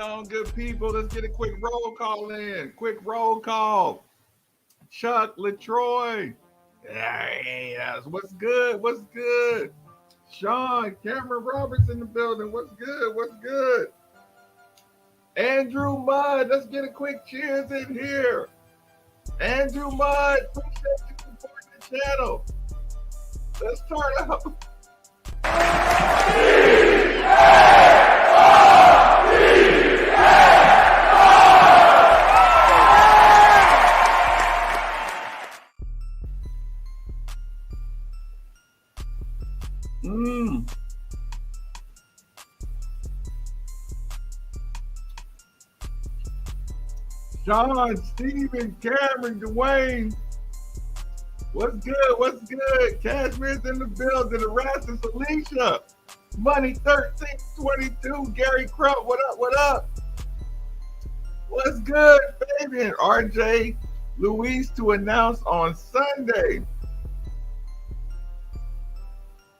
on, good people? Let's get a quick roll call in. Quick roll call. Chuck LaTroy. Yes. What's good? What's good? Sean, Cameron Roberts in the building. What's good? What's good? Andrew Mudd. Let's get a quick cheers in here. Andrew Mudd, appreciate you supporting the channel. Let's turn up. John, Steven, Cameron, Dwayne. What's good? What's good? Cashmere's in the building. Erastus, Alicia. Money 1322. Gary Crump. What up? What up? What's good, Fabian? RJ Luis to announce on Sunday.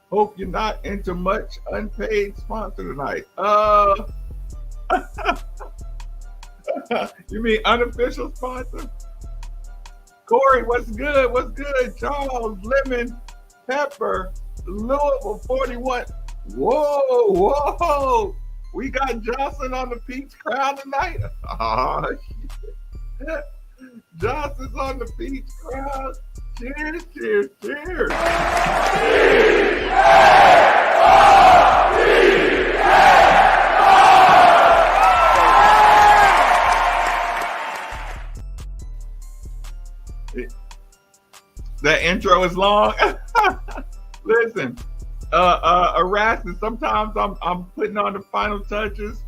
Hope you're not into much unpaid sponsor tonight. You mean unofficial sponsor? Corey, what's good? What's good? Charles, Lemon, Pepper, Louisville 41. Whoa, whoa. We got Johnson on the Peach crowd tonight. Oh, shit. Johnson's on the Peach crowd. Cheers, cheers, cheers. That intro is long. Listen, Erasmus, sometimes I'm putting on the final touches.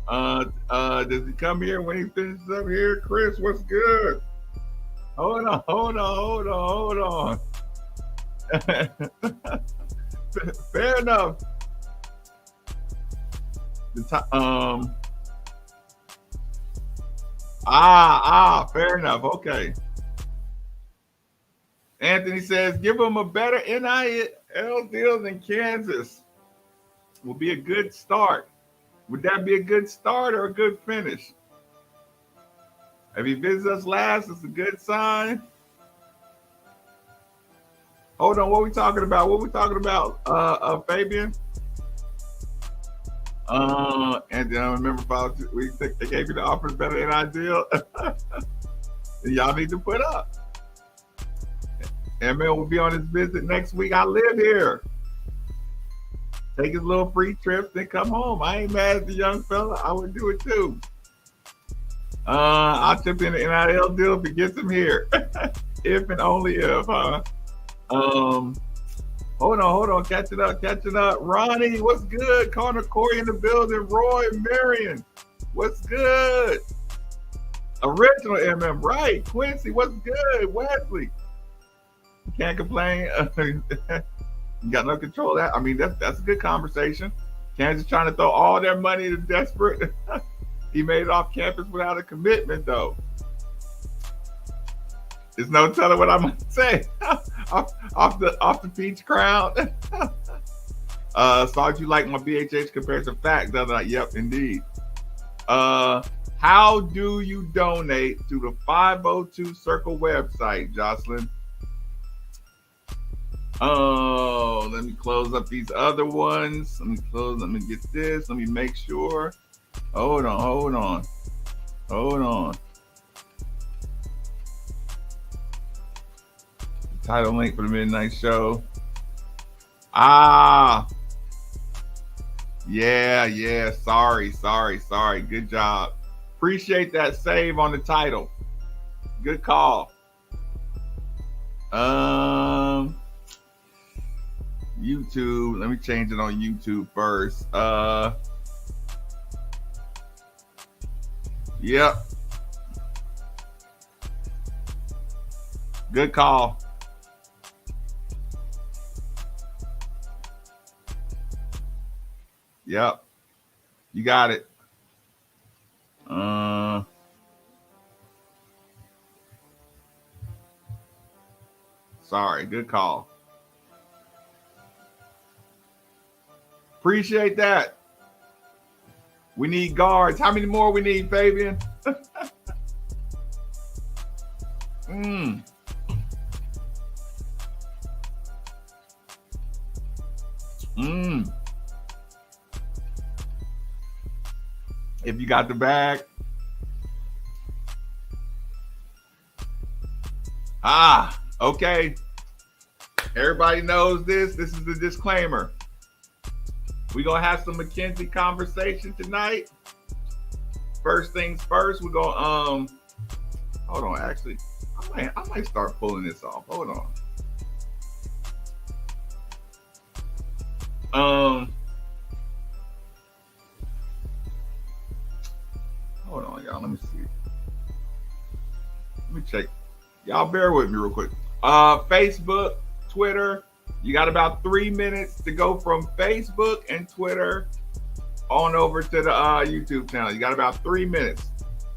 Does he come here when he finishes up here? Chris, what's good? Hold on. Fair enough. Fair enough. Okay. Anthony says, give them a better NIL deal than Kansas. Will be a good start. Would that be a good start or a good finish? If he visits us last, it's a good sign. Hold on, what are we talking about? Fabian? And then I remember they gave you the offers better than ideal. Y'all need to put up. ML will be on his visit next week. I live here. Take his little free trips and come home. I ain't mad at the young fella. I would do it too. I'll chip in the NIL deal if he gets him here. If and only if, huh? Hold on. Catching up. Ronnie, what's good? Connor Corey in the building. Roy, Marion, what's good? Original MM, right? Quincy, what's good? Wesley, can't complain. You got no control of that. I mean, that's a good conversation. Kansas trying to throw all their money to Desperate. He made it off campus without a commitment, though. There's no telling what I'm gonna say. off the Peach crowd. As long as you like my BHH comparison facts, the other night. Yep, indeed. How do you donate to the 502 Circle website, Jocelyn? Oh, let me close up these other ones. Let me get this. Let me make sure. Hold on. Title link for the midnight show. Yeah. Sorry. Good job. Appreciate that save on the title. Good call. YouTube. Let me change it on YouTube first. Yep. Good call. Yep. You got it. Sorry. Good call. Appreciate that. We need guards. How many more we need, Fabian? mm. Mm. If you got the bag. Okay. Everybody knows this. This is the disclaimer. We're going to have some MacKenzie conversation tonight. First things first, we're going to, hold on, actually. I might start pulling this off. Hold on. Hold on, y'all. Let me see. Let me check. Y'all bear with me real quick. Facebook, Twitter. You got about 3 minutes to go from Facebook and Twitter on over to the YouTube channel. You got about 3 minutes.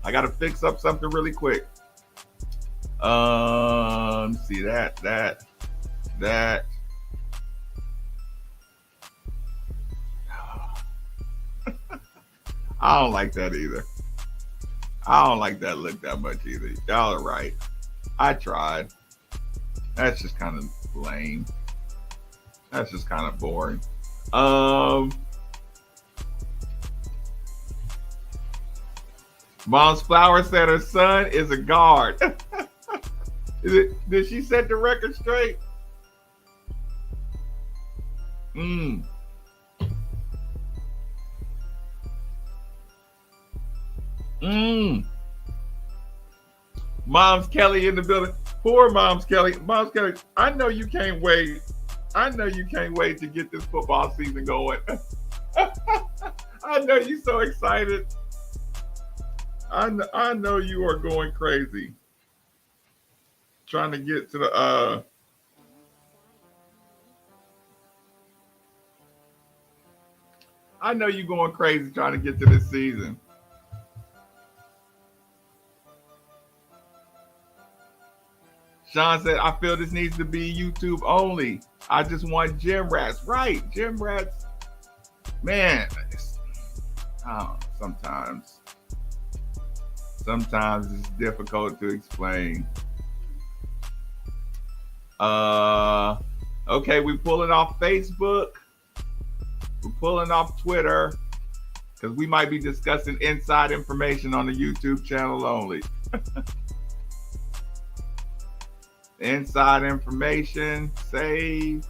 I got to fix up something really quick. See that. I don't like that either. I don't like that look that much either. Y'all are right. I tried. That's just kind of lame. That's just kind of boring. Mom's Flower said her son is a guard. Did she set the record straight? Mom's Kelly in the building. Poor Mom's Kelly. Mom's Kelly, I know you can't wait. I know you can't wait to get this football season going. I know you're so excited. I know you are going crazy. Trying to get to the I know you're going crazy trying to get to this season. Sean said, I feel this needs to be YouTube only. I just want gym rats. Right, gym rats. Man, sometimes it's difficult to explain. Okay, we're pulling off Facebook. We're pulling off Twitter because we might be discussing inside information on the YouTube channel only. Inside information, save.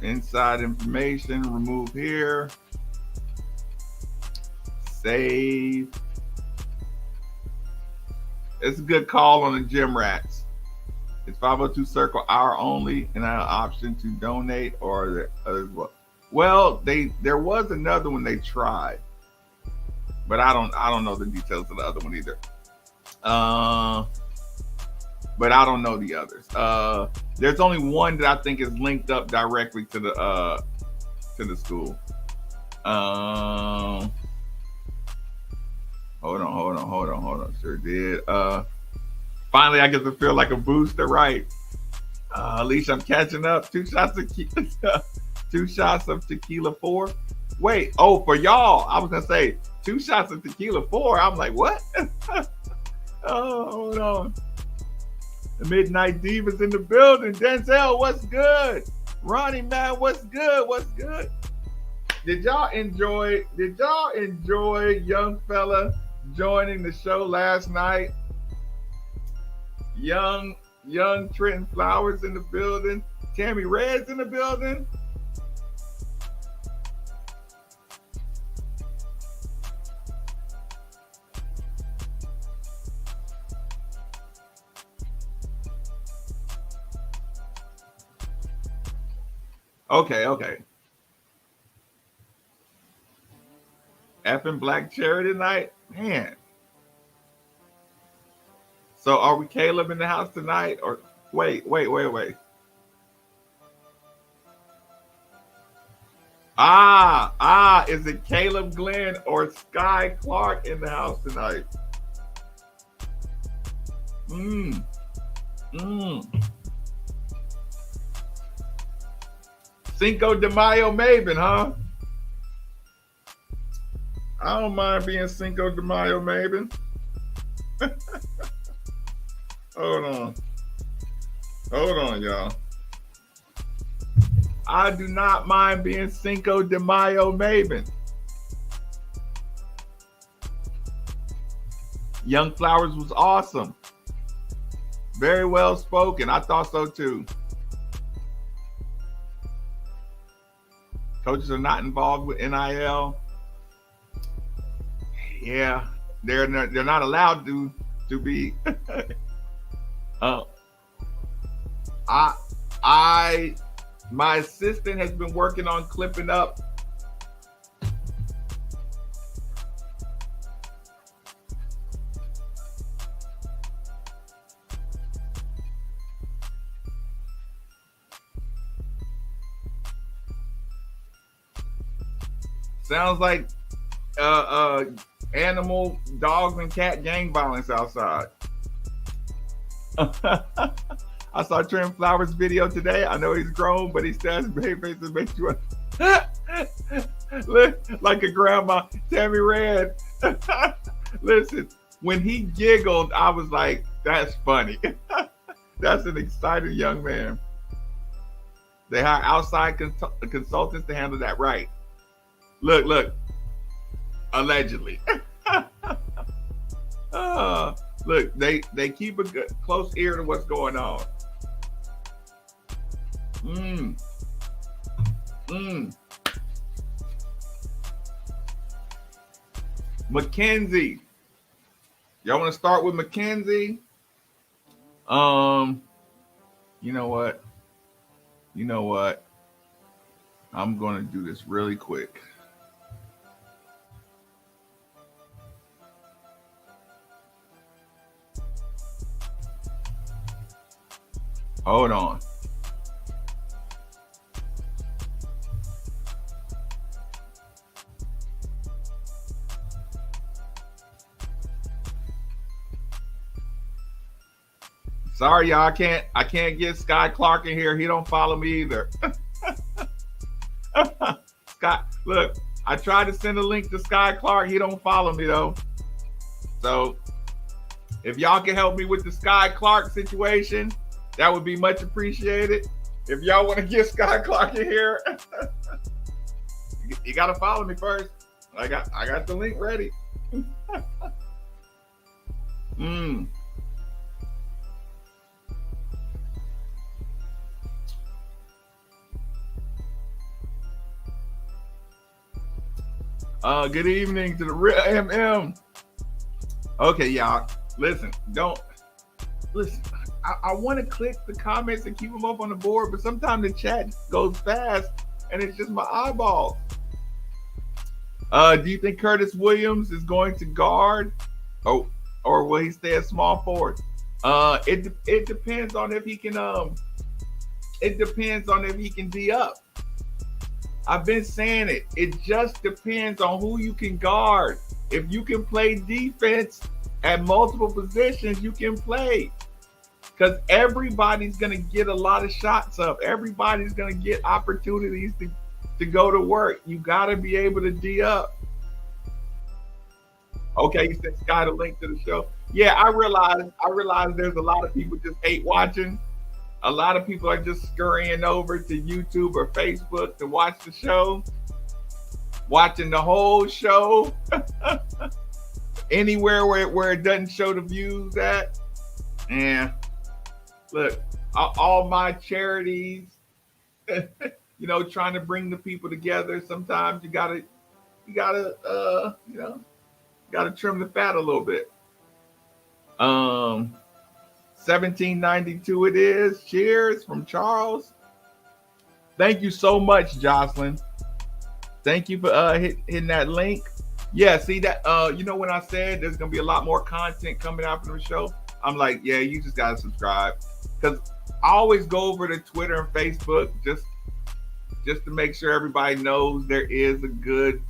Inside information, remove here. Save. It's a good call on the gym rats. It's 502 Circle hour only, and I have an option to donate or well, there was another one they tried, but I don't know the details of the other one either. But I don't know the others. There's only one that I think is linked up directly to the school. Hold on. Sure did. Finally, I get to feel like a booster, right? At least I'm catching up. 2 shots of tequila 4. Wait, for y'all, I was gonna say 2 shots of tequila 4. I'm like, what? Oh, hold on. The Midnight Divas in the building. Denzel, what's good? Ronnie, man, what's good? What's good? Did y'all enjoy young fella joining the show last night? Young Trenton Flowers in the building. Tammy Red's in the building. Okay. Effing Black Charity Night? Man. So are we Caleb in the house tonight? Or wait. Is it Caleb Glenn or Sky Clark in the house tonight? Cinco de Mayo Maven, huh? I don't mind being Cinco de Mayo, maybe. Hold on, y'all. I do not mind being Cinco de Mayo Maven. Young Flowers was awesome. Very well spoken. I thought so too. Coaches are not involved with NIL. Yeah, they're not allowed to be. My assistant has been working on clipping up. Sounds like animal, dogs, and cat gang violence outside. I saw Trent Flowers' video today. I know he's grown, but he still has a baby face that makes you like a grandma. Tammy Red. Listen, when he giggled, I was like, that's funny. That's an excited young man. They hire outside consultants to handle that, right? Look. Allegedly. Look, they keep a close ear to what's going on. MacKenzie. Y'all want to start with MacKenzie? You know what? I'm going to do this really quick. Hold on. Sorry, y'all. I can't get Sky Clark in here. He don't follow me either. Scott, look, I tried to send a link to Sky Clark. He don't follow me though. So if y'all can help me with the Sky Clark situation, that would be much appreciated. If y'all want to get Sky Clark in here, you gotta follow me first. I got the link ready. Good evening to the real MM. Okay, y'all. Listen. I want to click the comments and keep them up on the board, but sometimes the chat goes fast and it's just my eyeballs. Do you think Curtis Williams is going to guard? Or will he stay a small forward? It depends on if he can D up. I've been saying it. It just depends on who you can guard. If you can play defense at multiple positions, you can play. Because everybody's going to get a lot of shots up. Everybody's going to get opportunities to go to work. You got to be able to D up. Okay, you sent Sky the link to the show. Yeah, I realize there's a lot of people just hate watching. A lot of people are just scurrying over to YouTube or Facebook to watch the show. Watching the whole show. Anywhere where it doesn't show the views at. And look, all my charities, trying to bring the people together. Sometimes you gotta trim the fat a little bit. 1792 it is. Cheers from Charles. Thank you so much, Jocelyn. Thank you for hitting that link. Yeah, see that, when I said there's going to be a lot more content coming out from the show, I'm like, yeah, you just got to subscribe. Because I always go over to Twitter and Facebook just to make sure everybody knows there is a good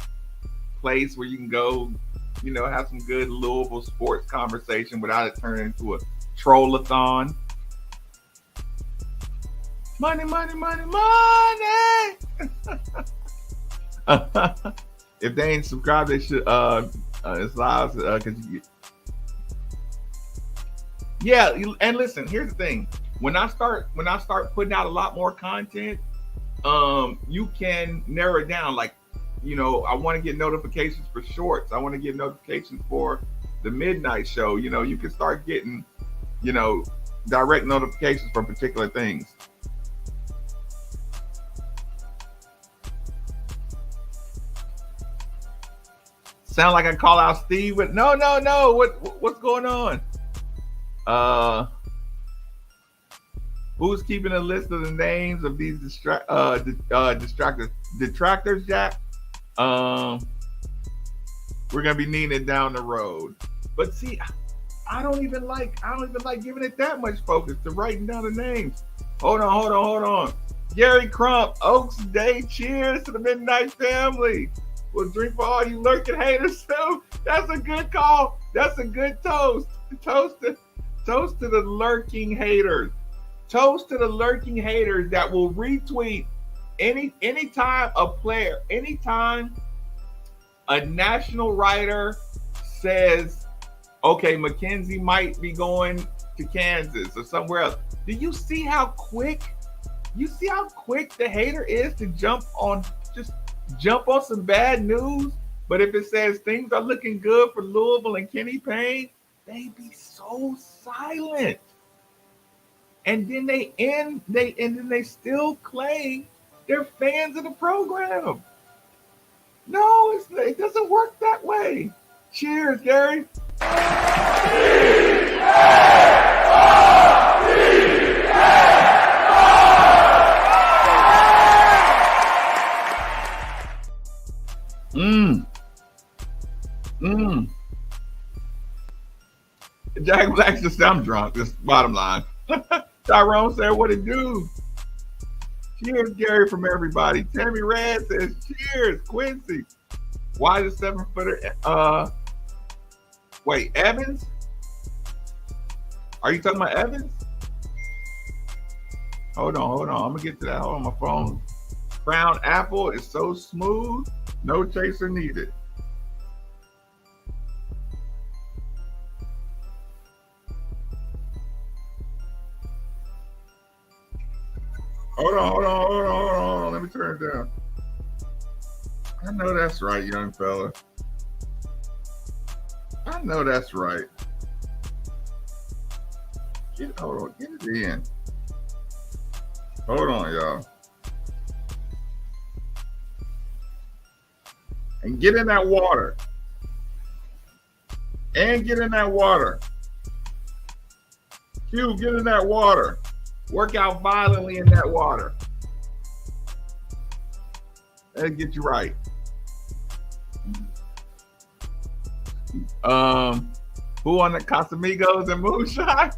place where you can go, have some good Louisville sports conversation without it turning into a troll-a-thon. Money. If they ain't subscribed, they should. It's live because yeah. And listen, here's the thing: when I start putting out a lot more content, you can narrow it down. Like, I want to get notifications for shorts. I want to get notifications for the midnight show. You can start getting, direct notifications for particular things. Sound like I call out Steve, but no. What's going on? Who's keeping a list of the names of these detractors, Jack? We're gonna be needing it down the road. But see, I don't even like giving it that much focus to writing down the names. Hold on. Gary Crump, Oaks Day, cheers to the Midnight family. We'll drink for all you lurking haters too. That's a good call. That's a good toast. Toast to the lurking haters. Toast to the lurking haters that will retweet anytime a national writer says, okay, MacKenzie might be going to Kansas or somewhere else. Do you see how quick the hater is to jump on some bad news? But if it says things are looking good for Louisville and Kenny Payne, they be so silent. And then they still claim they're fans of the program. No, it doesn't work that way. Cheers, Gary. Jack Black says I'm drunk. That's bottom line. Tyrone said, what it do? Cheers, Gary, from everybody. Tammy Rad says, cheers, Quincy. Why the 7-footer? Wait, Evans? Are you talking about Evans? Hold on. I'm gonna get to that. Hold on, my phone. Crown Apple is so smooth, no chaser needed. Hold on. Let me turn it down. I know that's right, young fella. I know that's right. Hold on, get it in. Hold on, y'all. And get in that water. Q, get in that water. Work out violently in that water. That'll get you right. Who on the Casamigos and Moonshine?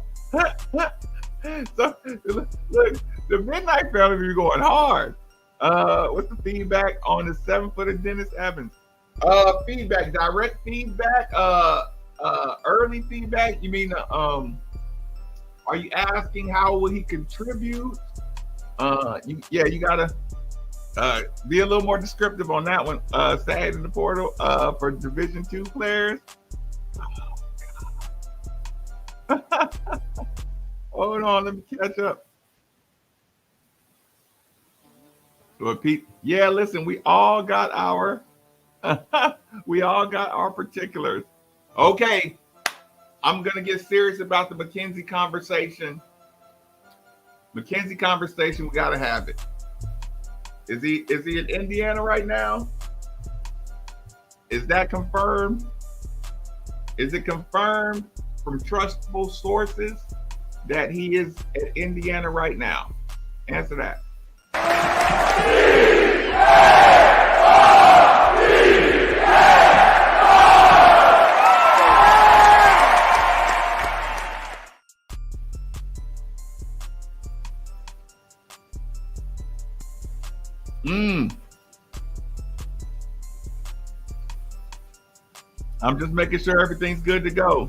So look, the Midnight family be going hard. What's the feedback on the 7-footer Dennis Evans? Feedback, direct feedback, early feedback. You mean are you asking how will he contribute? You gotta be a little more descriptive on that one. Sad in the portal for Division II players. Oh, hold on, let me catch up. So Pete, yeah, listen, we all got our particulars. Okay. I'm going to get serious about the MacKenzie conversation. We got to have it. Is he in Indiana right now? Is that confirmed? Is it confirmed from trustful sources that he is at Indiana right now? Answer that. I'm just making sure everything's good to go.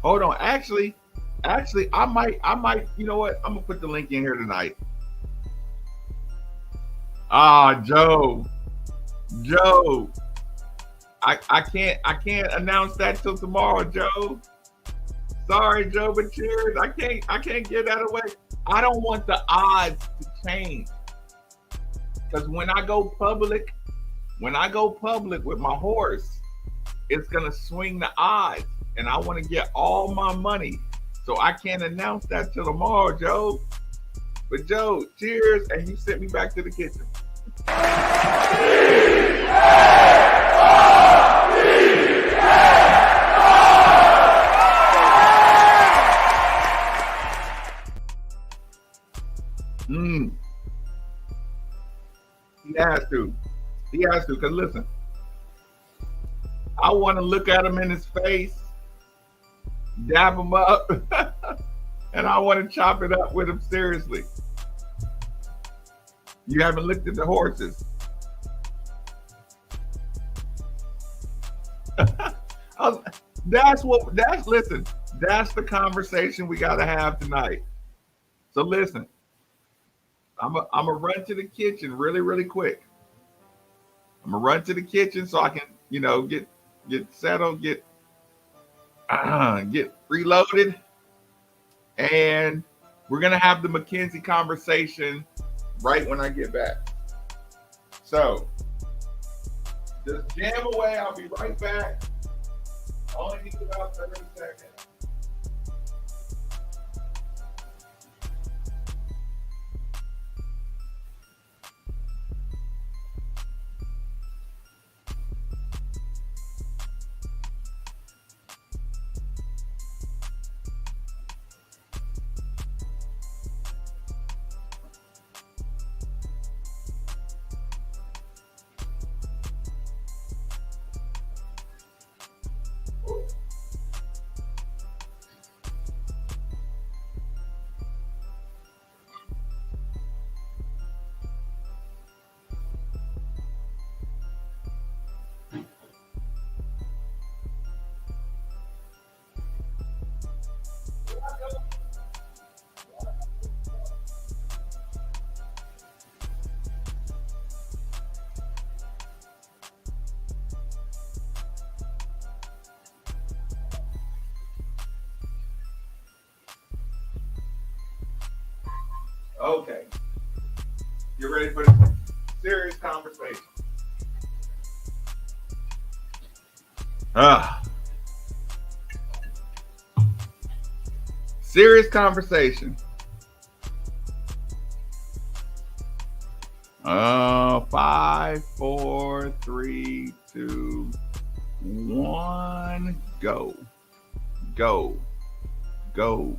Hold on. Actually, Actually, I might. You know what? I'm gonna put the link in here tonight. Ah, Joe, I can't announce that till tomorrow, Joe. Sorry, Joe, but cheers. I can't give that away. I don't want the odds to change. Because when I go public with my horse, it's gonna swing the odds. And I want to get all my money. So I can't announce that till tomorrow, Joe. But Joe, cheers, and you sent me back to the kitchen. He has to, because listen, I want to look at him in his face, dab him up, and I want to chop it up with him seriously. You haven't looked at the horses. That's the conversation we got to have tonight. So listen, I'm gonna run to the kitchen really, really quick. I'm gonna run to the kitchen so I can, get settled, get reloaded, and we're gonna have the MacKenzie conversation right when I get back. So just jam away. I'll be right back. Only need about 30 seconds. Okay. You ready for the serious conversation? Serious conversation. 5, 4, 3, 2, 1, go. Go. Go.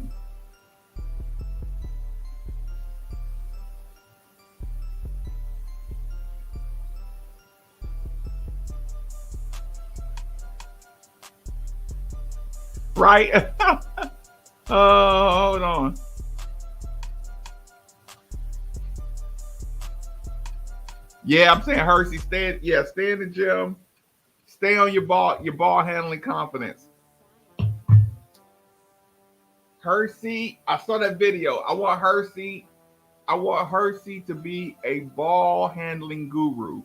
Right? Oh, hold on. Yeah, I'm saying Hersey, stay in the gym. Stay on your ball handling confidence. Hersey, I saw that video. I want Hersey to be a ball handling guru.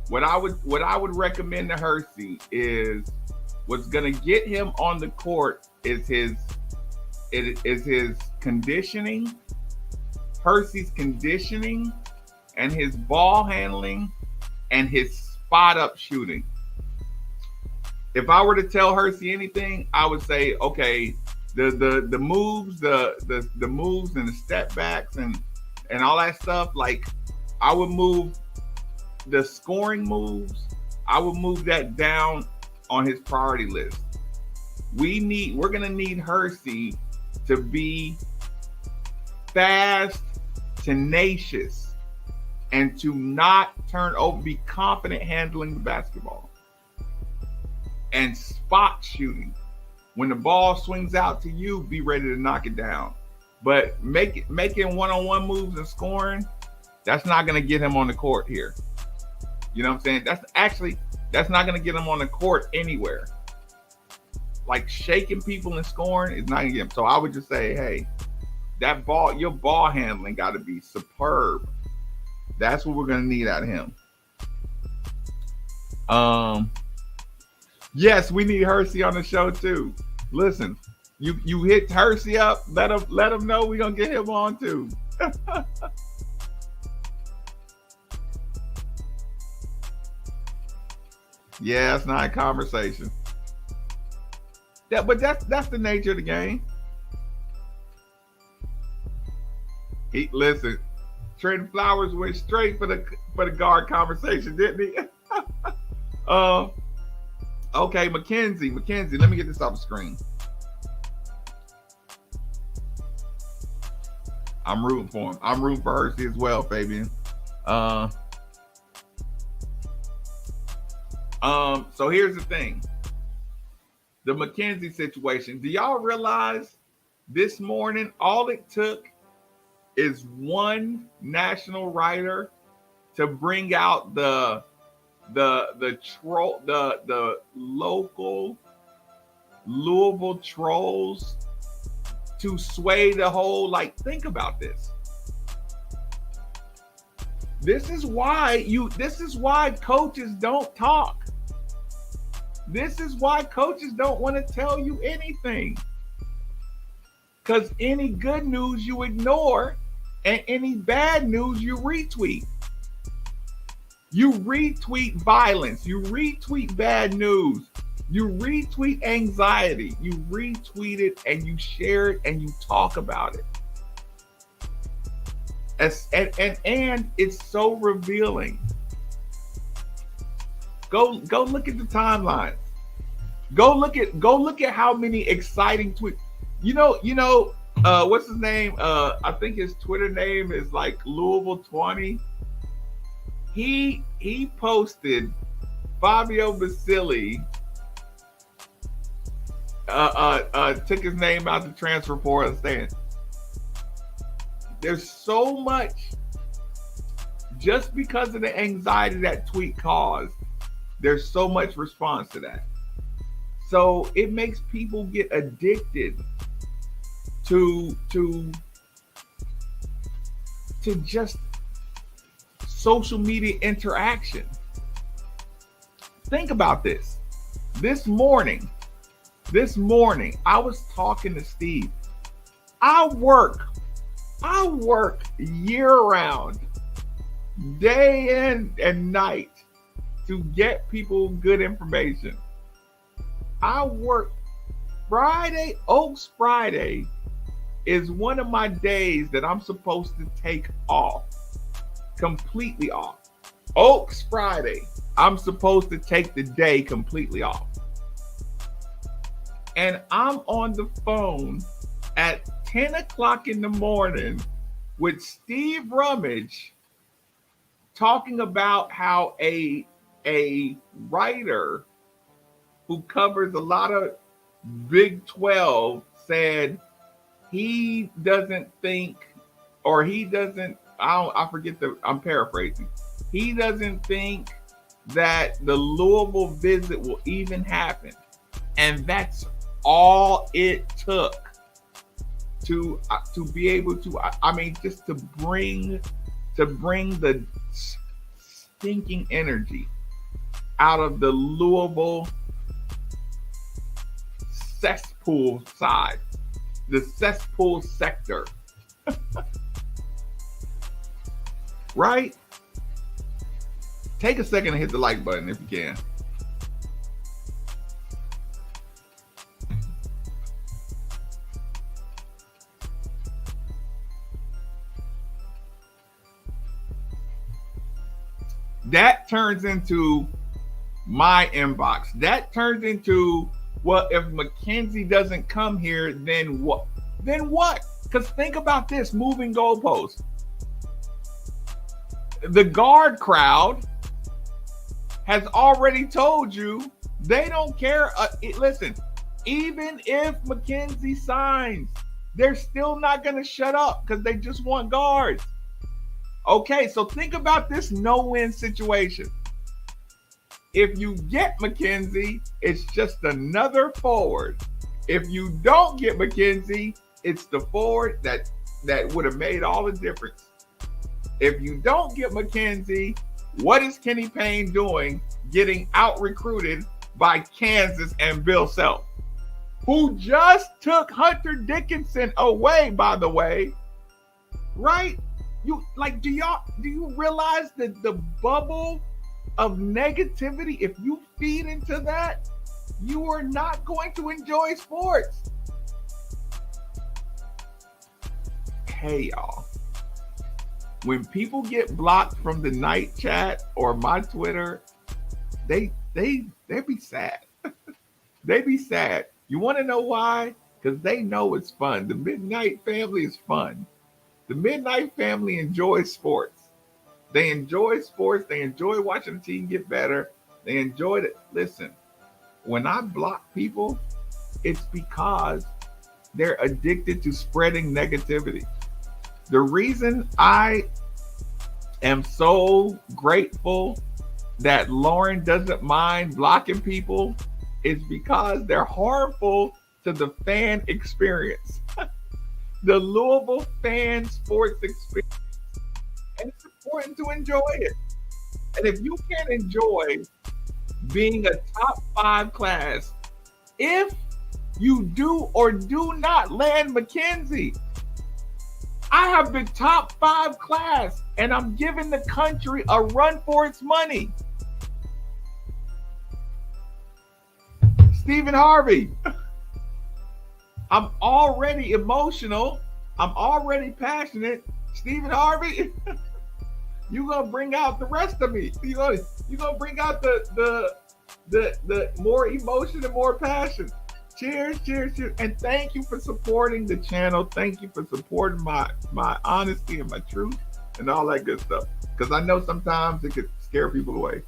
What I would recommend to Hersey is what's gonna get him on the court is his conditioning, Hersey's conditioning, and his ball handling, and his spot up shooting. If I were to tell Hersey anything, I would say, okay, the moves, the moves and the step backs and all that stuff. Like, I would move the scoring moves. I would move that down on his priority list. We're gonna need Hersey to be fast, tenacious, and to not turn over, be confident handling the basketball and spot shooting. When the ball swings out to you, be ready to knock it down. But making one-on-one moves and scoring, that's not going to get him on the court here. You know what I'm saying? That's not going to get him on the court anywhere. like shaking people and scoring is not gonna get him. So I would just say, hey, that ball, your ball handling got to be superb. That's what we're gonna need out of him. Yes, we need Hersey on the show too. Listen, you hit Hersey up, let him know we're gonna get him on too. Yeah, it's not a conversation. But that's the nature of the game. Listen, Trent Flowers went straight for the guard conversation, didn't he? Okay, MacKenzie, let me get this off the screen. I'm rooting for him. I'm rooting for Hersey as well, Fabian. So here's the thing. The MacKenzie situation. Do y'all realize this morning all it took is one national writer to bring out the local Louisville trolls to sway the whole, like, think about this. This is why coaches don't talk. This is why coaches don't want to tell you anything. Because any good news you ignore and any bad news you retweet. You retweet violence. You retweet bad news. You retweet anxiety. You retweet it and you share it and you talk about it. And it's so revealing. Go look at the timeline. Go look at how many exciting tweets. You know, what's his name? I think his Twitter name is like Louisville 20. He posted Fabio Basili took his name out the transfer portal saying there's so much, just because of the anxiety that tweet caused, there's so much response to that. So it makes people get addicted to just social media interaction. Think about this. This morning, I was talking to Steve. I work year-round, day in and night, to get people good information. I work Oaks Friday is one of my days that I'm supposed to take off, completely off. Oaks Friday, I'm supposed to take the day completely off. And I'm on the phone at 10 o'clock in the morning with Steve Rummage talking about how a writer who covers a lot of Big 12 said he doesn't think, or he doesn't, I'm paraphrasing. He doesn't think that the Louisville visit will even happen. And that's all it took to be able to, just to bring the stinking energy out of the Louisville cesspool side, the cesspool sector. Right? Take a second and hit the like button if you can. That turns into my inbox. That turns into, well, if MacKenzie doesn't come here, then what? Then what? Because think about this, moving goalposts. The guard crowd has already told you they don't care. Listen, even if MacKenzie signs, they're still not going to shut up because they just want guards. Okay, so think about this no-win situation. If you get MacKenzie, it's just another forward. If you don't get MacKenzie, it's the forward that would have made all the difference. If you don't get MacKenzie, what is Kenny Payne doing getting out-recruited by Kansas and Bill Self, who just took Hunter Dickinson away, by the way, right? Do you realize that the bubble of negativity, if you feed into that, you are not going to enjoy sports. Hey, y'all. When people get blocked from the night chat or my Twitter, they be sad. They be sad. You want to know why? Because they know it's fun. The Midnight family is fun. The Midnight family enjoys sports. They enjoy sports. They enjoy watching the team get better. They enjoy it. Listen, when I block people, it's because they're addicted to spreading negativity. The reason I am so grateful that Lauren doesn't mind blocking people is because they're harmful to the fan experience. The Louisville fan sports experience. And it's important to enjoy it. And if you can't enjoy being a top 5 class, if you do or do not land MacKenzie, I have been top 5 class and I'm giving the country a run for its money. Stephen Harvey, I'm already emotional. I'm already passionate. Stephen Harvey, you're gonna bring out the rest of me. You're gonna bring out the more emotion and more passion. Cheers, cheers, cheers. And thank you for supporting the channel. Thank you for supporting my honesty and my truth and all that good stuff. Because I know sometimes it could scare people away.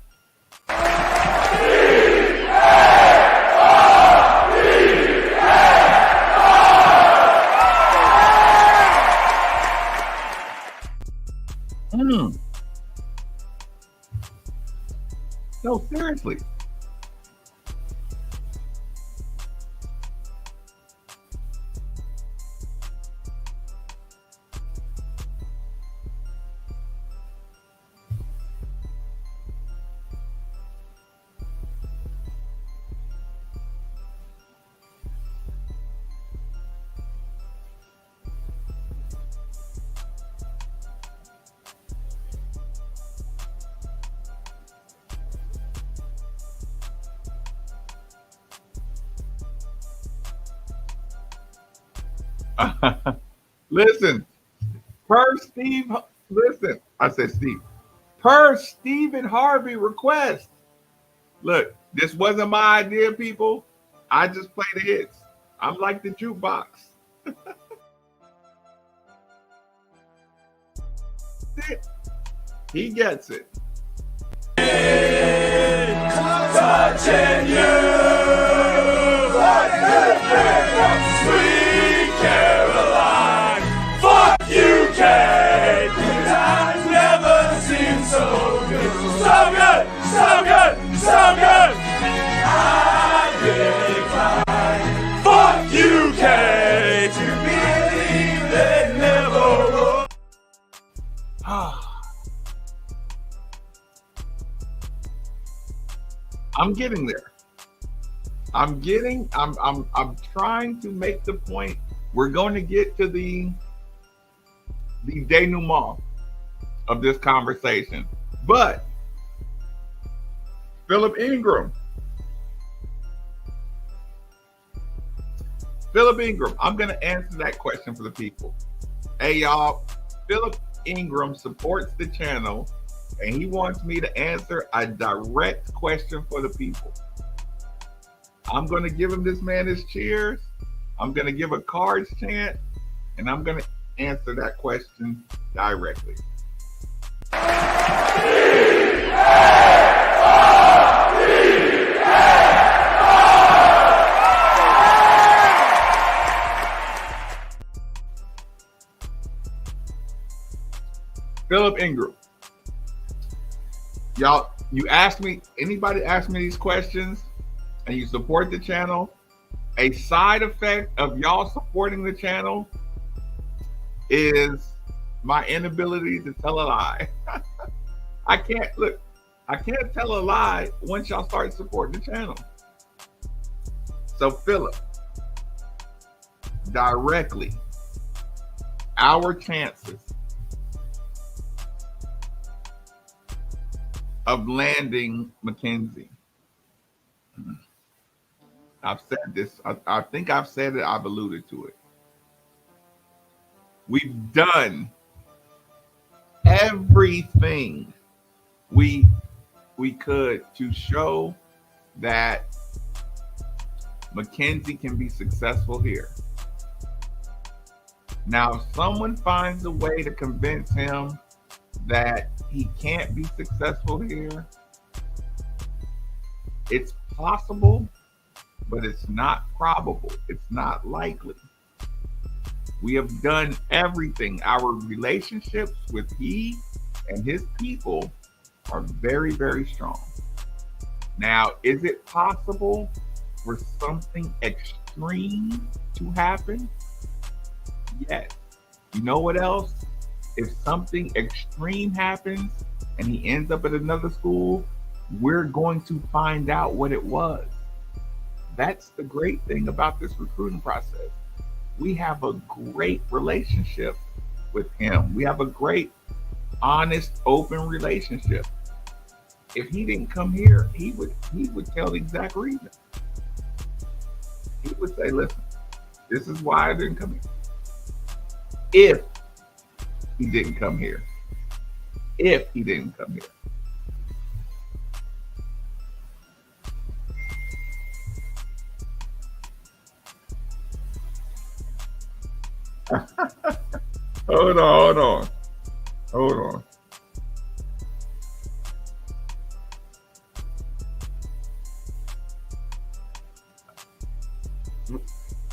No, seriously. Listen, per Stephen Harvey request. Look, this wasn't my idea, people. I just play the hits. I'm like the jukebox. He gets it. Touching you like sweet Caroline. Fuck you, Kate. I've never seen so good. So good, so good, so good. I really climb. Fuck you, Kate. To believe they never will. I'm getting there. I'm trying to make the point. We're going to get to the denouement of this conversation. But Philip Ingram, I'm going to answer that question for the people. Hey, y'all, Philip Ingram supports the channel, and he wants me to answer a direct question for the people. I'm going to give him this man his cheers. I'm going to give a cards chant, and I'm going to answer that question directly. Philip Ingram. y'all, anybody ask me these questions and you support the channel, a side effect of y'all supporting the channel is my inability to tell a lie. I can't tell a lie once y'all start supporting the channel. So Philip, directly, our chances of landing MacKenzie. I've said this. I think I've said it. I've alluded to it. We've done everything we could to show that MacKenzie can be successful here. Now, if someone finds a way to convince him that he can't be successful here, it's possible, but it's not probable. It's not likely. We have done everything. Our relationships with he and his people are very, very strong. Now, is it possible for something extreme to happen? Yes. You know what else? If something extreme happens and he ends up at another school, we're going to find out what it was. That's the great thing about this recruiting process. We have a great relationship with him. We have a great, honest, open relationship. If he didn't come here, he would tell the exact reason. He would say, listen, this is why I didn't come here. If he didn't come here. If he didn't come here. Hold on.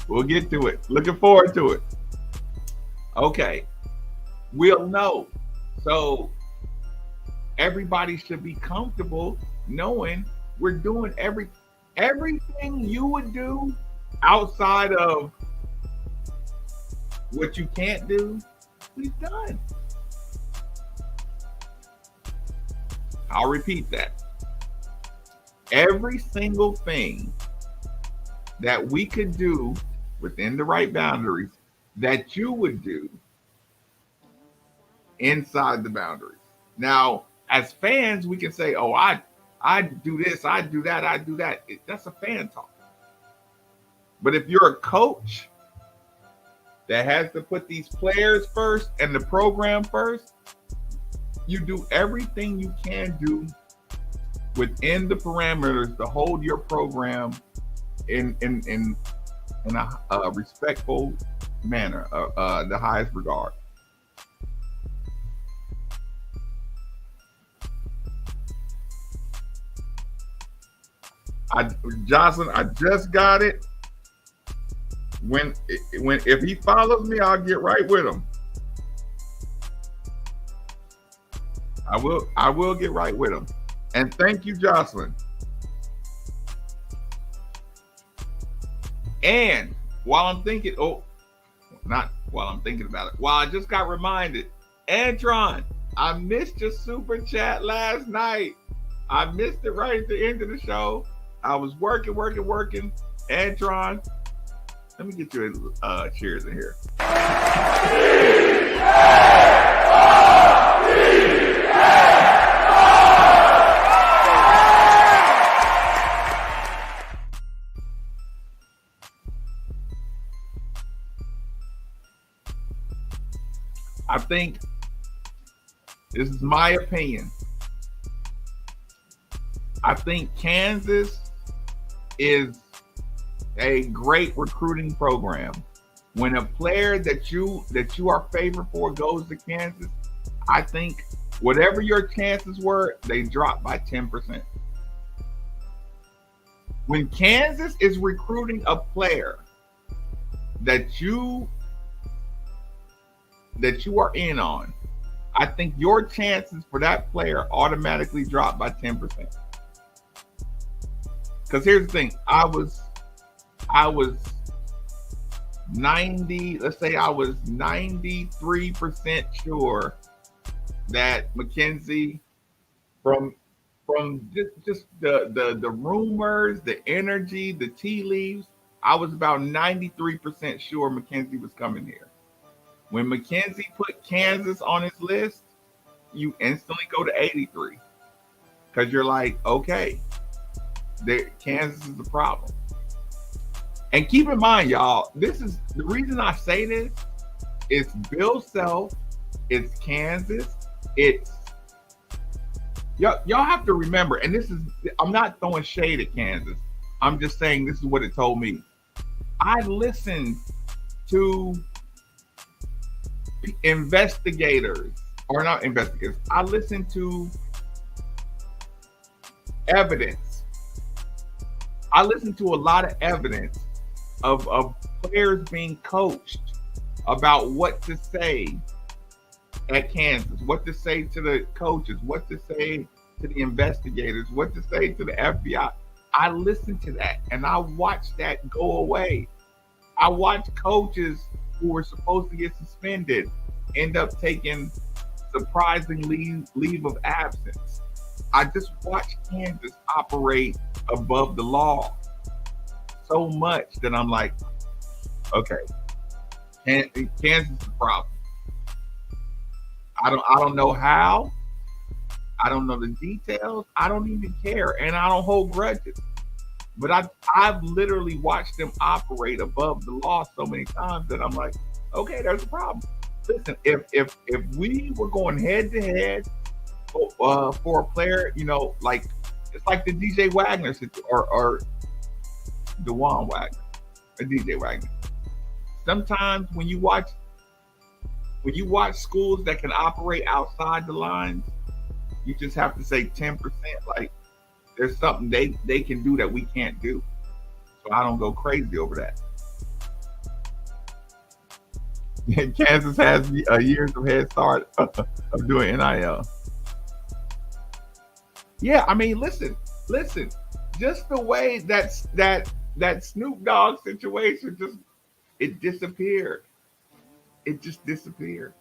We'll get to it. Looking forward to it. Okay. We'll know. So everybody should be comfortable knowing we're doing everything you would do outside of what you can't do, we've done. I'll repeat that. Every single thing that we could do within the right boundaries that you would do inside the boundaries. Now, as fans, we can say, oh, I do this, I do that, I do that. That's a fan talk. But if you're a coach that has to put these players first and the program first, you do everything you can do within the parameters to hold your program in a respectful manner, the highest regard. Jocelyn, I just got it. If he follows me, I'll get right with him. I will get right with him. And thank you, Jocelyn. And while I'm thinking, not while I'm thinking about it, while I just got reminded, Antron, I missed your super chat last night. I missed it right at the end of the show. I was working. Antron, let me get you a cheers in here. I think this is my opinion. I think Kansas is a great recruiting program. When a player that you are favored for goes to Kansas, I think whatever your chances were, they drop by 10%. When Kansas is recruiting a player that you are in on, I think your chances for that player automatically drop by 10%. Because here's the thing, I was 90, let's say I was 93% sure that MacKenzie, from just the rumors, the energy, the tea leaves, I was about 93% sure MacKenzie was coming here. When MacKenzie put Kansas on his list, you instantly go to 83 because you're like, okay, Kansas is the problem. And keep in mind, y'all, this is the reason I say this. It's Bill Self, it's Kansas, it's y'all have to remember, and this is, I'm not throwing shade at Kansas. I'm just saying this is what it told me. I listened to investigators, or not investigators. I listened to evidence. I listened to a lot of evidence of players being coached about what to say at Kansas, what to say to the coaches, what to say to the investigators, what to say to the FBI. I listened to that and I watched that go away. I watched coaches who were supposed to get suspended end up taking surprising leave of absence. I just watched Kansas operate above the law so much that I'm like, okay, Kansas is the problem. I don't know how. I don't know the details. I don't even care, and I don't hold grudges. But I've literally watched them operate above the law so many times that I'm like, okay, there's a problem. Listen, if we were going head to head for a player, you know, like it's like the DJ Wagner or DeJuan Wagner, or DJ Wagner. Sometimes when you watch schools that can operate outside the lines, you just have to say 10%. Like there's something they can do that we can't do. So I don't go crazy over that. Kansas has years of head start of doing NIL. Yeah, I mean, listen. Just the way that Snoop Dogg situation it disappeared. It just disappeared.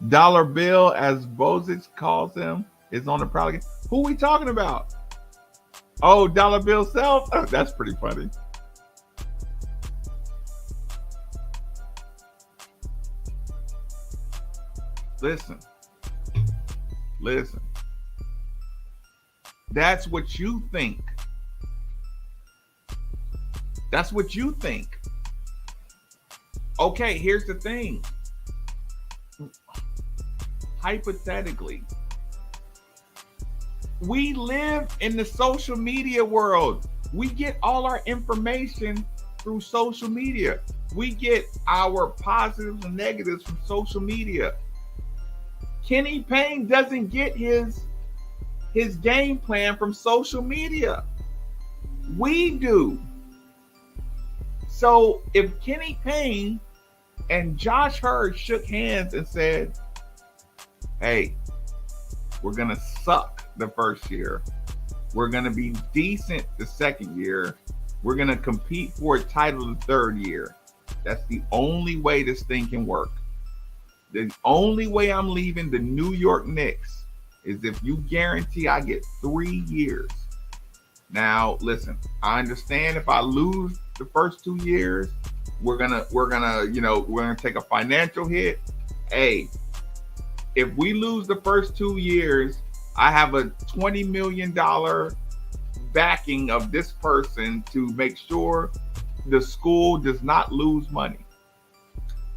Dollar Bill, as Bozich calls him, is on the prowl. Who we talking about? Oh, Dollar Bill Self? Oh, that's pretty funny. Listen. That's what you think. That's what you think. Okay, here's the thing. Hypothetically, we live in the social media world. We get all our information through social media. We get our positives and negatives from social media. Kenny Payne doesn't get his game plan from social media. We do. So if Kenny Payne and Josh Hurd shook hands and said, hey, we're going to suck the first year. We're going to be decent the second year. We're going to compete for a title the third year. That's the only way this thing can work. The only way I'm leaving the New York Knicks is if you guarantee I get 3 years. Now, listen, I understand if I lose the first 2 years, we're gonna take a financial hit. Hey, if we lose the first 2 years, I have a $20 million backing of this person to make sure the school does not lose money.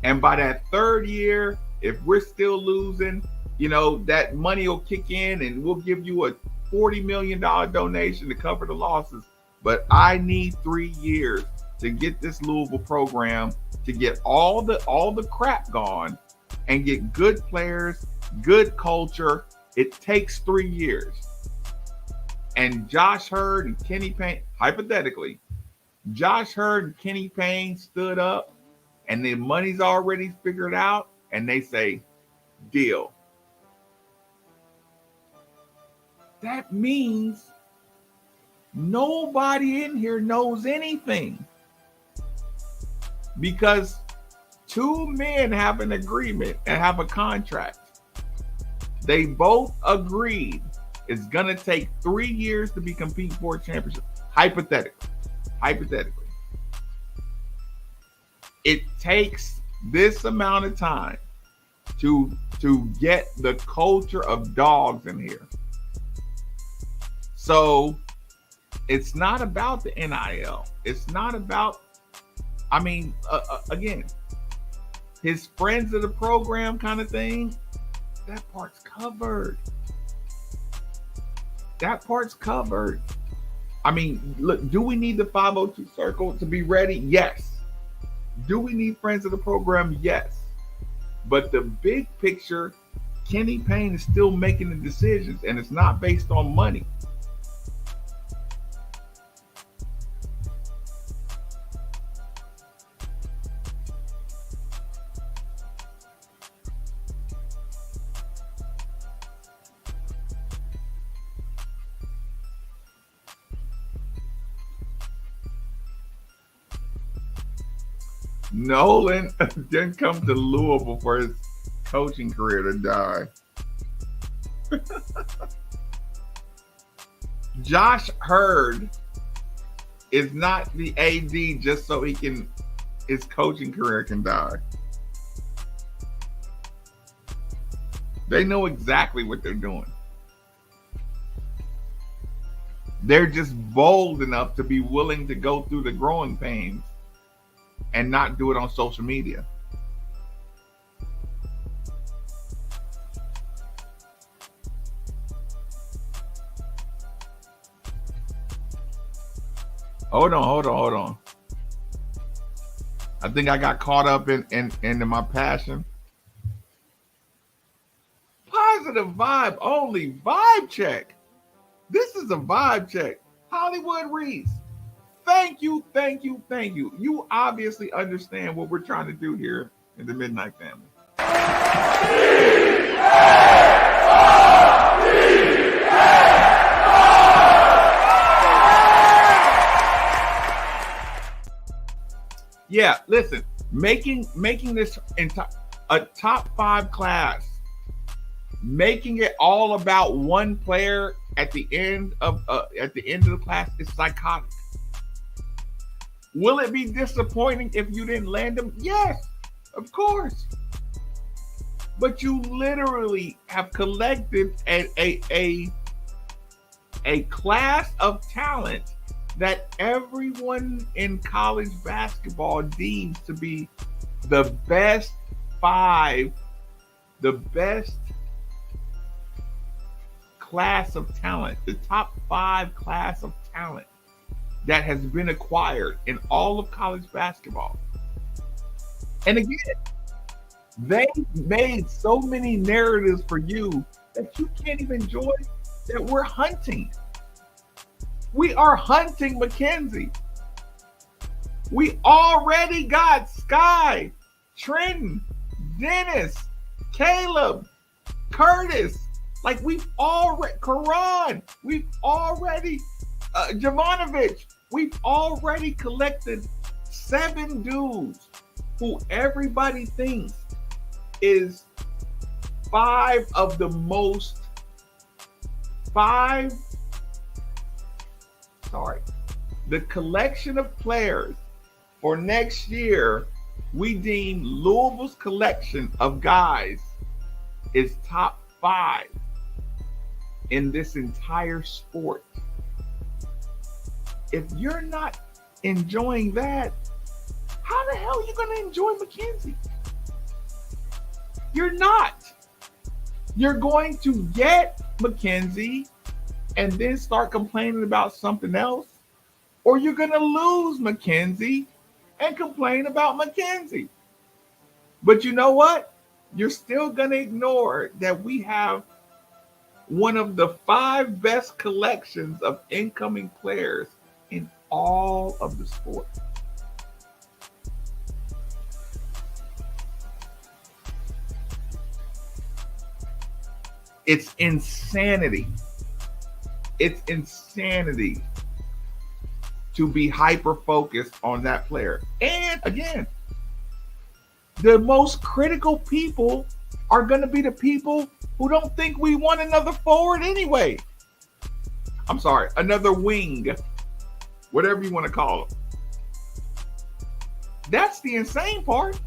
And by that third year, if we're still losing, that money will kick in and we'll give you a $40 million donation to cover the losses. But I need 3 years to get this Louisville program to get all the crap gone and get good players, good culture. It takes 3 years. And Josh Hurd and Kenny Payne, hypothetically, Josh Hurd and Kenny Payne stood up and the money's already figured out and they say, deal. That means nobody in here knows anything because two men have an agreement and have a contract. They both agreed it's going to take 3 years to be competing for a championship. Hypothetically. It takes this amount of time to get the culture of dogs in here. So it's not about the NIL. It's not about, again, his friends of the program kind of thing, that part's covered. Look, do we need the 502 circle to be ready? Yes. Do we need friends of the program? Yes. But the big picture, Kenny Payne is still making the decisions, and it's not based on money. Nolan didn't come to Louisville for his coaching career to die. Josh Hurd is not the AD just so his coaching career can die. They know exactly what they're doing. They're just bold enough to be willing to go through the growing pains and not do it on social media. Hold on. I think I got caught up in my passion. Positive vibe only. Vibe check. This is a vibe check. Hollywood Reese. Thank you. You obviously understand what we're trying to do here in the Midnight Family. Yeah, listen, making this a top 5 class, making it all about one player at the end of the class is psychotic. Will it be disappointing if you didn't land them? Yes, of course. But you literally have collected a class of talent that everyone in college basketball deems to be the best 5, the best class of talent, the top 5 class of talent that has been acquired in all of college basketball. And again, they made so many narratives for you that you can't even enjoy that we're hunting. We are hunting MacKenzie. We already got Sky, Trenton, Dennis, Caleb, Curtis. Like we've already, Karan, we've already, Jovanovic, we've already collected 7 dudes who everybody thinks is 5 of the most, the collection of players for next year, we deem Louisville's collection of guys is top 5 in this entire sport. If you're not enjoying that, how the hell are you going to enjoy MacKenzie? You're not. You're going to get MacKenzie and then start complaining about something else, or you're going to lose MacKenzie and complain about MacKenzie. But you know what? You're still going to ignore that we have one of the 5 best collections of incoming players in all of the sports. It's insanity. It's insanity to be hyper focused on that player. And again, the most critical people are going to be the people who don't think we want another forward anyway. I'm sorry, another wing, whatever you want to call it. That's the insane part.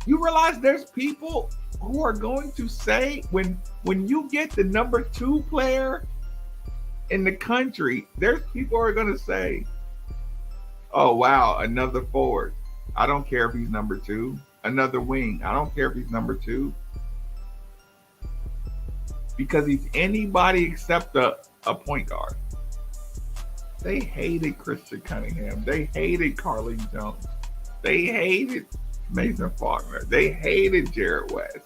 You realize there's people who are going to say when you get the number 2 player in the country, there's people who are going to say, oh, wow, another forward. I don't care if he's number 2. Another wing. I don't care if he's number 2. Because he's anybody except a point guard. They hated Christian Cunningham. They hated Carlene Jones. They hated Mason Faulkner. They hated Jared West.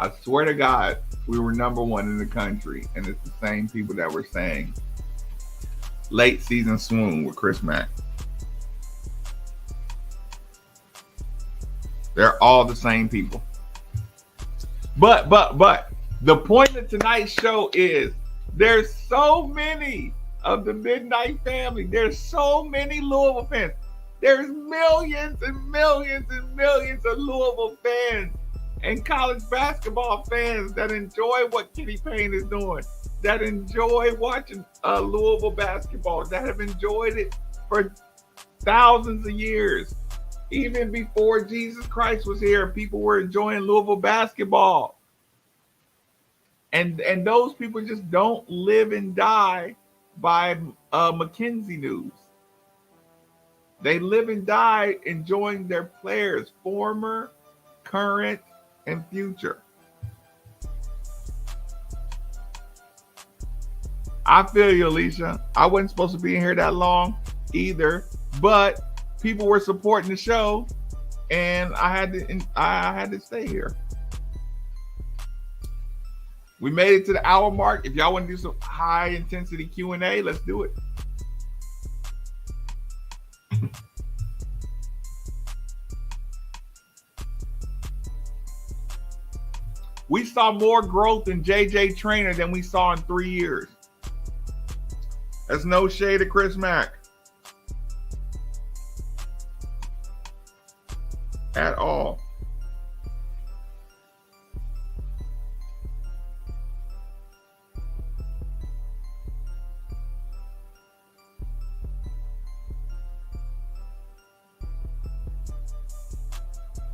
I swear to God, we were number 1 in the country, and it's the same people that were saying late season swoon with Chris Mack. They're all the same people. But the point of tonight's show is there's so many of the Midnight family. There's so many Louisville fans. There's millions and millions and millions of Louisville fans and college basketball fans that enjoy what Kenny Payne is doing, that enjoy watching Louisville basketball, that have enjoyed it for thousands of years. Even before Jesus Christ was here, people were enjoying Louisville basketball. And those people just don't live and die by MacKenzie news. They live and die enjoying their players, former, current, and future. I feel you, Alicia. I wasn't supposed to be in here that long either, but people were supporting the show, and I had to stay here. We made it to the hour mark. If y'all want to do some high intensity Q&A, let's do it. We saw more growth in JJ Traynor than we saw in 3 years. That's no shade of Chris Mack at all.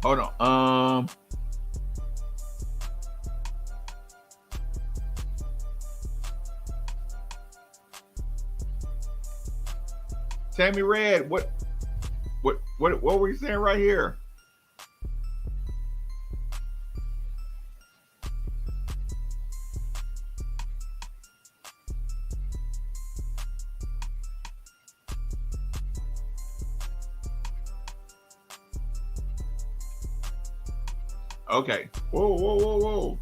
Hold on. Tammy Red, what were you saying right here? Okay. Whoa.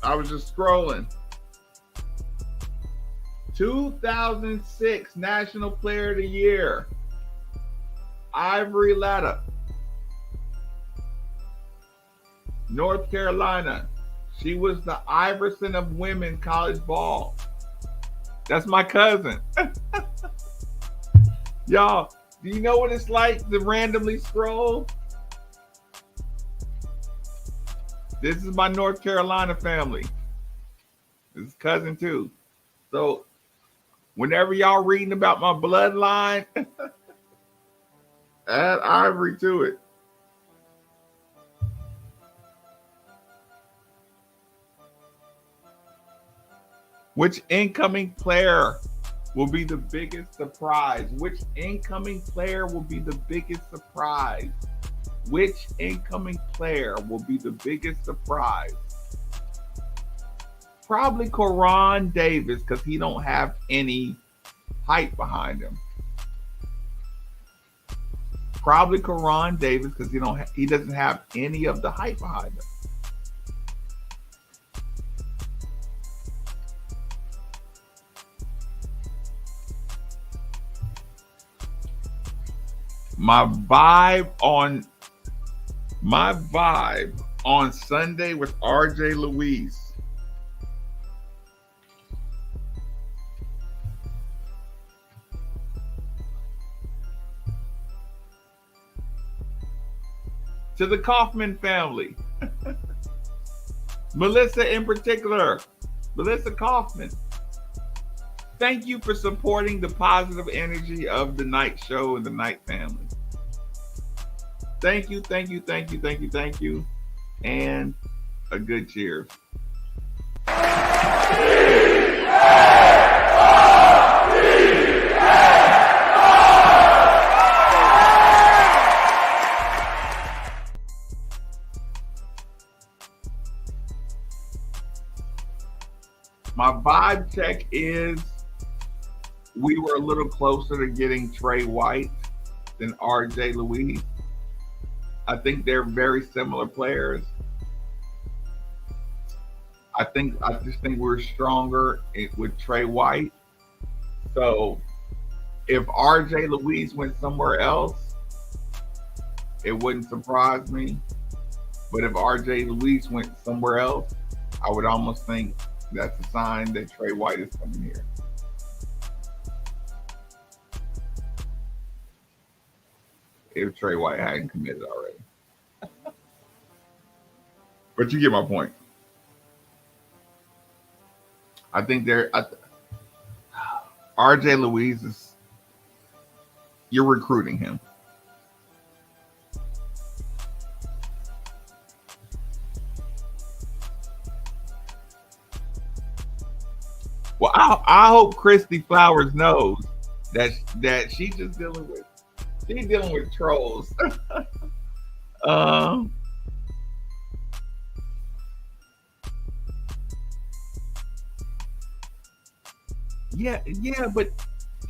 I was just scrolling. 2006 National Player of the Year, Ivory Latta, North Carolina. She was the Iverson of women college ball. That's my cousin. Y'all, do you know what it's like to randomly scroll? This is my North Carolina family. This is cousin too. So whenever y'all reading about my bloodline, add Ivory to it. Which incoming player will be the biggest surprise? Which incoming player will be the biggest surprise? Which incoming player will be the biggest surprise? Probably Koron Davis, because he don't have any hype behind him. Probably Karan Davis because he doesn't have any of the hype behind him. My vibe on Sunday with RJ Louise. To the Kaufman family. Melissa in particular. Melissa Kaufman. Thank you for supporting the positive energy of the Night Show and the Night family. Thank you, thank you, thank you, thank you, thank you. And a good cheers. My vibe check is we were a little closer to getting Trey White than RJ Louise. I think they're very similar players. I just think we're stronger with Trey White. So if RJ Louise went somewhere else, it wouldn't surprise me. But if RJ Louise went somewhere else, I would almost think that's a sign that Trey White is coming here. If Trey White hadn't committed already. But you get my point. I think RJ Louise is, you're recruiting him. Well, I hope Christy Flowers knows that she's just dealing with trolls. Yeah, but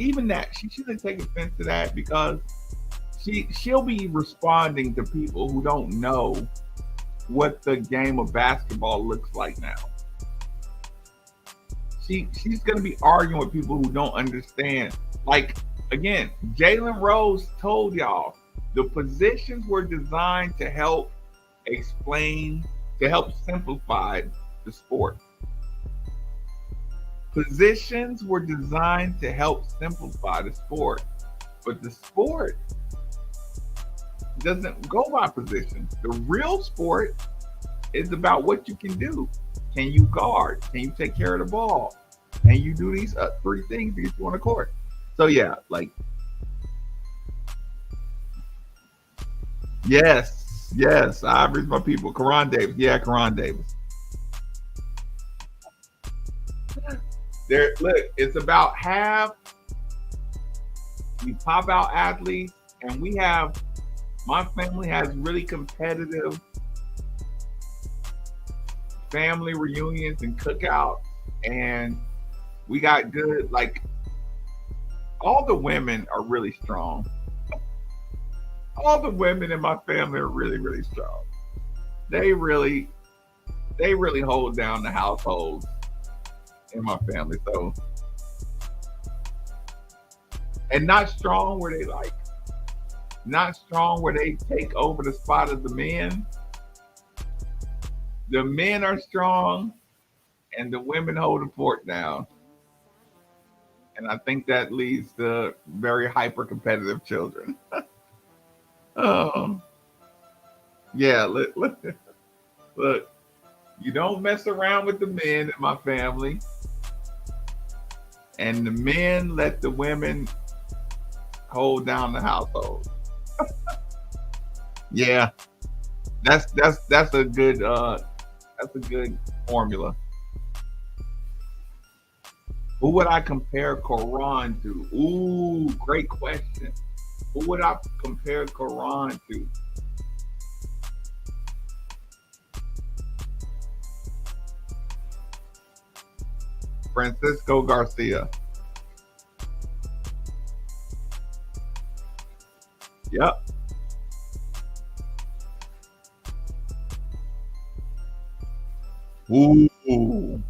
even that, she shouldn't take offense to that because she'll be responding to people who don't know what the game of basketball looks like now. She's going to be arguing with people who don't understand. Like, again, Jalen Rose told y'all the positions were designed to help explain, to help simplify the sport. Positions were designed to help simplify the sport, but the sport doesn't go by positions. The real sport is about what you can do. Can you guard? Can you take care of the ball? Can you do these three things to get you on the court? So yeah, like, yes, Ivory's my people. Karan Davis, Karan Davis. There, look, it's about half. We pop out athletes, and my family has really competitive family reunions and cookouts, and we got good, like, all the women are really strong. All the women in my family are really, really strong. They really hold down the household in my family. So, and not strong where they take over the spot of the men. The men are strong and the women hold the fort down. And I think that leads to very hyper competitive children. Yeah, look, you don't mess around with the men in my family. And the men let the women hold down the household. Yeah, that's a good formula. Who would I compare Karan to? Ooh, great question. Who would I compare Karan to? Francisco Garcia. Yep. Ooh.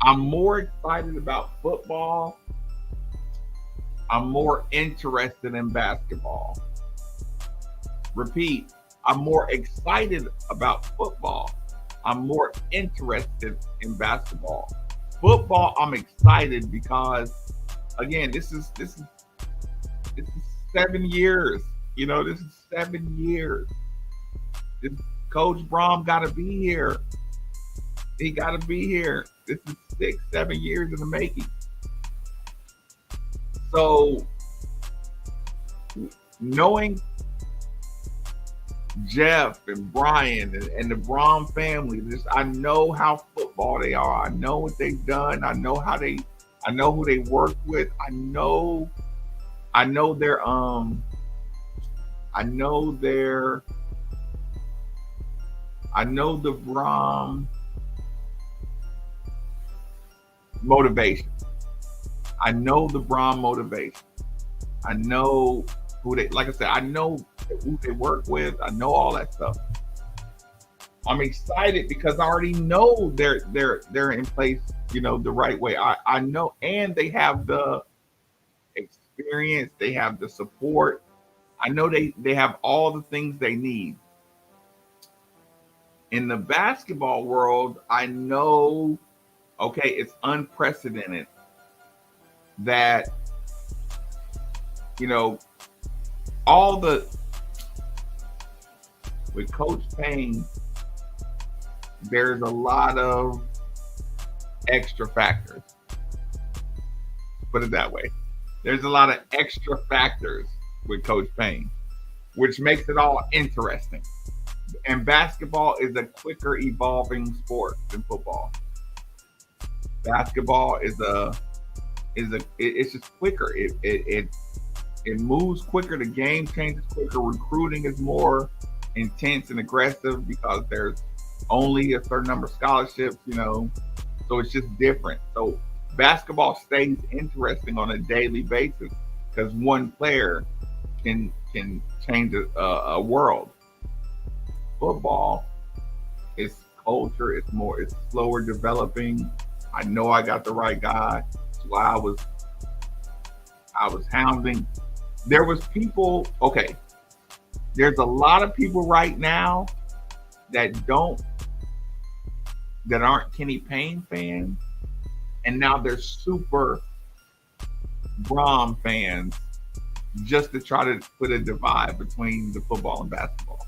I'm more excited about football. I'm more interested in basketball. Repeat, I'm more excited about football. I'm more interested in basketball. Football, I'm excited because again, this is 7 years. This is 7 years. This Coach Brom got to be here. He got to be here. This is 6, 7 years in the making. So knowing Jeff and Brian and the Brom family, I know how football they are. I know what they've done. I know who they work with. I know their I know the Brom motivation. I know the Brom motivation. I know who they, like I said, I know who they work with. I know all that stuff. I'm excited because I already know they're in place, the right way. I know, and they have the experience, they have the support. I know they have all the things they need. In the basketball world, I know, okay, it's unprecedented that, all the, with Coach Payne, there's a lot of extra factors. Put it that way. There's a lot of extra factors with Coach Payne, which makes it all interesting. And basketball is a quicker evolving sport than football. Basketball it's just quicker. It moves quicker. The game changes quicker. Recruiting is more intense and aggressive because there's only a certain number of scholarships, so it's just different. So basketball stays interesting on a daily basis because one player can change a world. Football, it's culture. It's slower developing. I know I got the right guy. That's why I was hounding. There was people. Okay, there's a lot of people right now that aren't Kenny Payne fans, and now they're super Brom fans, just to try to put a divide between the football and basketball.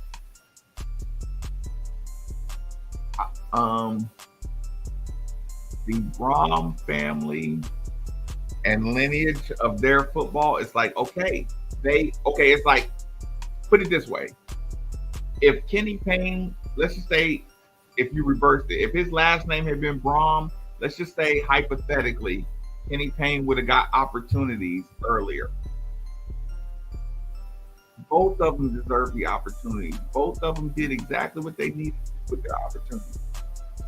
The Brom family and lineage of their football, it's like, it's like, put it this way. If Kenny Payne, let's just say, if you reversed it, if his last name had been Brom, let's just say hypothetically, Kenny Payne would have got opportunities earlier. Both of them deserve the opportunity. Both of them did exactly what they needed with their opportunity.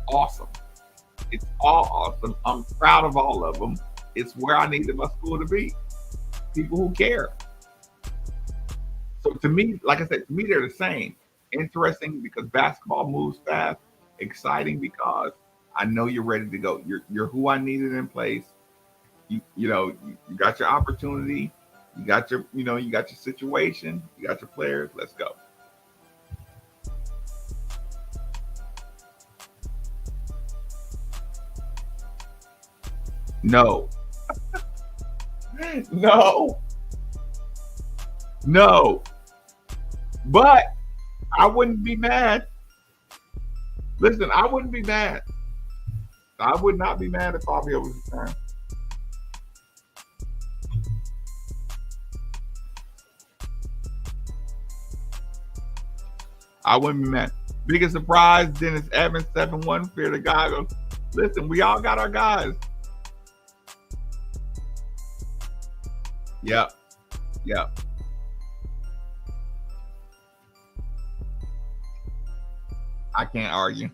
Awesome. It's all awesome. I'm proud of all of them. It's where I needed my school to be. People who care. So to me, like I said, to me, they're the same. Interesting because basketball moves fast. Exciting because I know you're ready to go. You're who I needed in place. You got your opportunity. You got your situation. You got your players. Let's go. No. No. No. But I wouldn't be mad. Listen, I wouldn't be mad. I would not be mad if Fabio was returned. I wouldn't be mad. Biggest surprise, Dennis Evans, 7-1, Fear the Goggles. Listen, we all got our guys. Yep. Yep. I can't argue.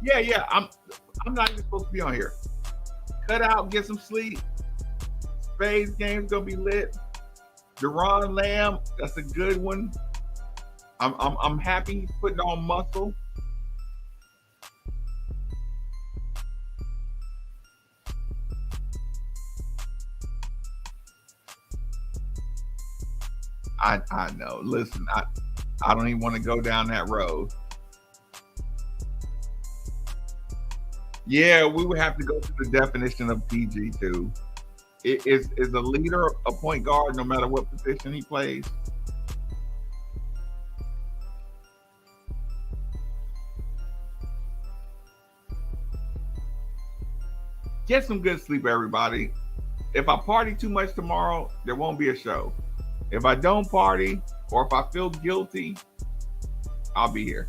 Yeah. I'm not even supposed to be on here. Cut out, get some sleep. Spades game's gonna be lit. Deron Lamb, that's a good one. I'm happy he's putting on muscle. I know. Listen, I don't even want to go down that road. Yeah, we would have to go through the definition of PG too. Is a leader a point guard no matter what position he plays? Get some good sleep, everybody. If I party too much tomorrow, there won't be a show. If I don't party or if I feel guilty, I'll be here.